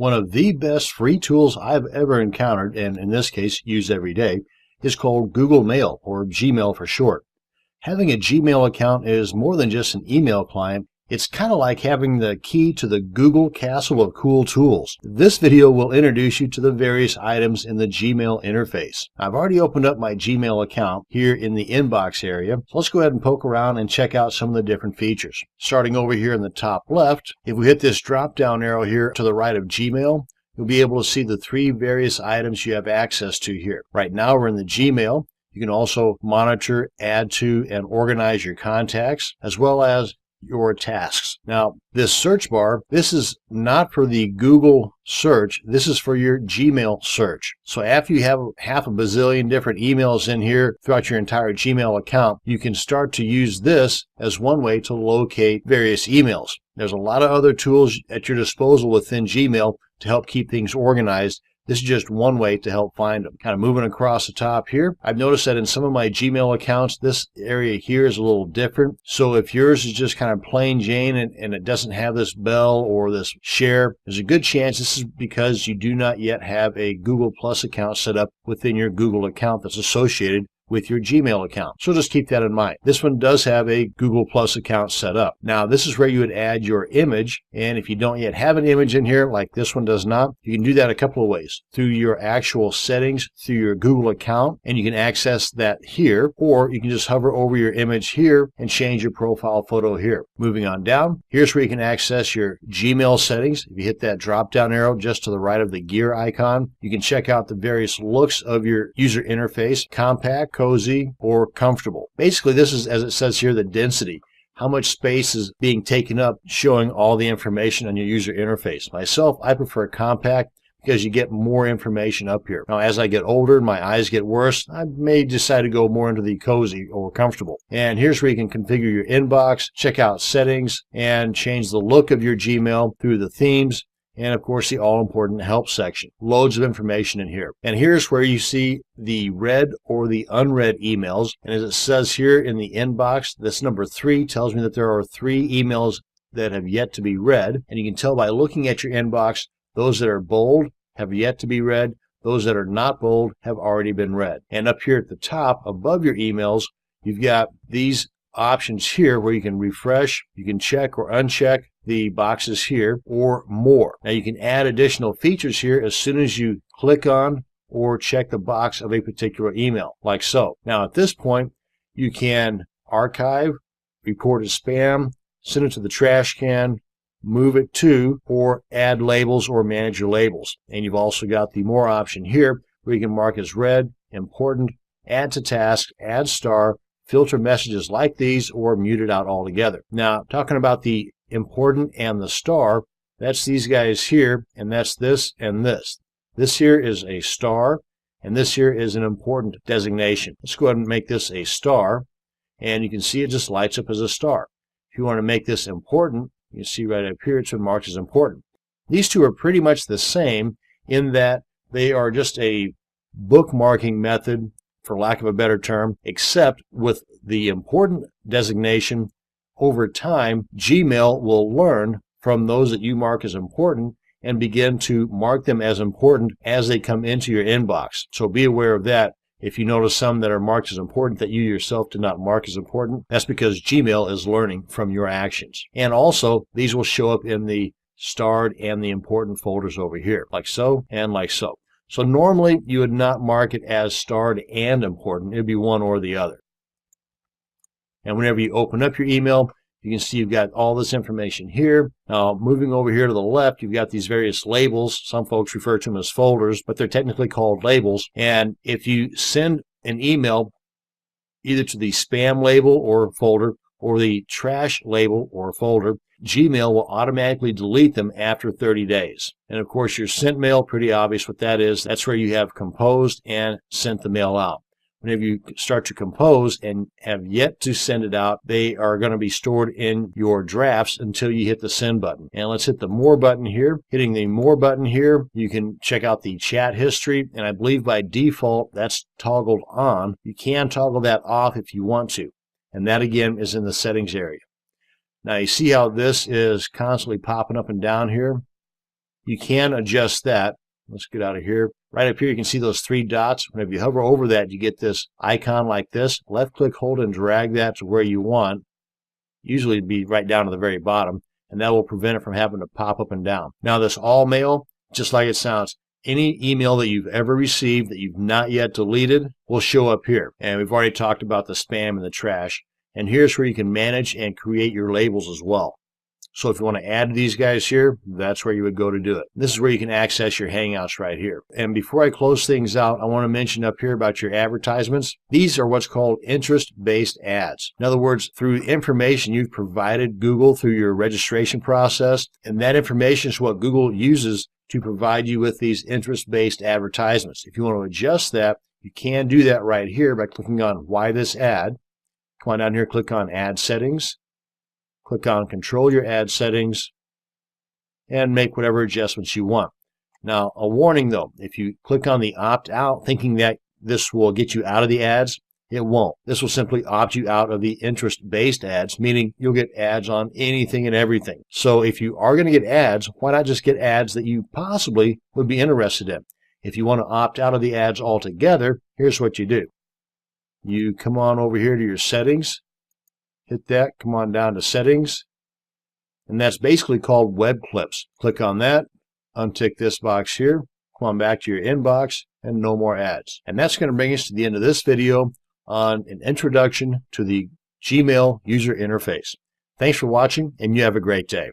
One of the best free tools I've ever encountered, and in this case use every day, is called Google Mail, or Gmail for short. Having a Gmail account is more than just an email client. It's kind of like having the key to the Google Castle of Cool Tools. This video will introduce you to the various items in the Gmail interface. I've already opened up my Gmail account here in the inbox area. So let's go ahead and poke around and check out some of the different features. Starting over here in the top left, if we hit this drop down arrow here to the right of Gmail, you'll be able to see the three various items you have access to here. Right now we're in the Gmail. You can also monitor, add to, and organize your contacts, as well as your tasks. Now, this search bar, this is not for the Google search, this is for your Gmail search. So after you have half a bazillion different emails in here throughout your entire Gmail account, you can start to use this as one way to locate various emails. There's a lot of other tools at your disposal within Gmail to help keep things organized. This is just one way to help find them. Kind of moving across the top here, I've noticed that in some of my Gmail accounts, this area here is a little different. So if yours is just kind of plain Jane and it doesn't have this bell or this share, there's a good chance this is because you do not yet have a Google Plus account set up within your Google account that's associated with your Gmail account. So just keep that in mind. This one does have a Google Plus account set up. Now this is where you would add your image, and if you don't yet have an image in here like this one does not, you can do that a couple of ways. Through your actual settings, through your Google account, and you can access that here, or you can just hover over your image here and change your profile photo here. Moving on down, here's where you can access your Gmail settings. If you hit that drop down arrow just to the right of the gear icon, you can check out the various looks of your user interface: compact, cozy, or comfortable. Basically, this is, as it says here, the density. How much space is being taken up, showing all the information on your user interface. Myself, I prefer compact because you get more information up here. Now, as I get older and my eyes get worse, I may decide to go more into the cozy or comfortable. And here's where you can configure your inbox, check out settings, and change the look of your Gmail through the themes, and of course the all-important help section. Loads of information in here. And here's where you see the read or the unread emails. And as it says here in the inbox, this number 3 tells me that there are 3 emails that have yet to be read. And you can tell by looking at your inbox, those that are bold have yet to be read. Those that are not bold have already been read. And up here at the top above your emails, you've got these options here where you can refresh, you can check or uncheck the boxes here, or more. Now you can add additional features here as soon as you click on or check the box of a particular email, like so. Now at this point, you can archive, report as spam, send it to the trash can, move it to, or add labels or manage your labels. And you've also got the more option here where you can mark as read, important, add to task, add star, filter messages like these, or mute it out altogether. Now, talking about the important and the star, that's these guys here, and that's this and this. This here is a star, and this here is an important designation. Let's go ahead and make this a star, and you can see it just lights up as a star. If you want to make this important, you can see right up here it's been marked as important. These two are pretty much the same in that they are just a bookmarking method, for lack of a better term, except with the important designation. Over time, Gmail will learn from those that you mark as important and begin to mark them as important as they come into your inbox. So be aware of that. If you notice some that are marked as important that you yourself did not mark as important, that's because Gmail is learning from your actions. And also, these will show up in the starred and the important folders over here, like so and like so. So normally, you would not mark it as starred and important. It would be one or the other. And whenever you open up your email, you can see you've got all this information here. Now, moving over here to the left, you've got these various labels. Some folks refer to them as folders, but they're technically called labels. And if you send an email either to the spam label or folder or the trash label or folder, Gmail will automatically delete them after 30 days. And of course, your sent mail, pretty obvious what that is. That's where you have composed and sent the mail out. Whenever you start to compose and have yet to send it out, they are going to be stored in your drafts until you hit the send button. And let's hit the more button here. Hitting the more button here, you can check out the chat history, and I believe by default that's toggled on. You can toggle that off if you want to, and that again is in the settings area. Now you see how this is constantly popping up and down here. You can adjust that. Let's get out of here. Right up here, you can see those 3 dots. Whenever you hover over that, you get this icon like this. Left click, hold, and drag that to where you want. Usually it'd be right down to the very bottom, and that will prevent it from having to pop up and down. Now this all mail, just like it sounds, any email that you've ever received that you've not yet deleted will show up here. And we've already talked about the spam and the trash. And here's where you can manage and create your labels as well. So if you want to add these guys here, that's where you would go to do it. This is where you can access your Hangouts right here. And before I close things out, I want to mention up here about your advertisements. These are what's called interest-based ads. In other words, through information you've provided Google through your registration process, and that information is what Google uses to provide you with these interest-based advertisements. If you want to adjust that, you can do that right here by clicking on Why This Ad. Come on down here, click on Ad Settings. Click on Control Your Ad Settings and make whatever adjustments you want. Now, a warning though, if you click on the Opt Out thinking that this will get you out of the ads, it won't. This will simply opt you out of the interest-based ads, meaning you'll get ads on anything and everything. So if you are going to get ads, why not just get ads that you possibly would be interested in? If you want to opt out of the ads altogether, here's what you do. You come on over here to your settings. Hit that, come on down to settings, and that's basically called web clips. Click on that, untick this box here, come on back to your inbox, and no more ads. And that's going to bring us to the end of this video on an introduction to the Gmail user interface. Thanks for watching, and you have a great day.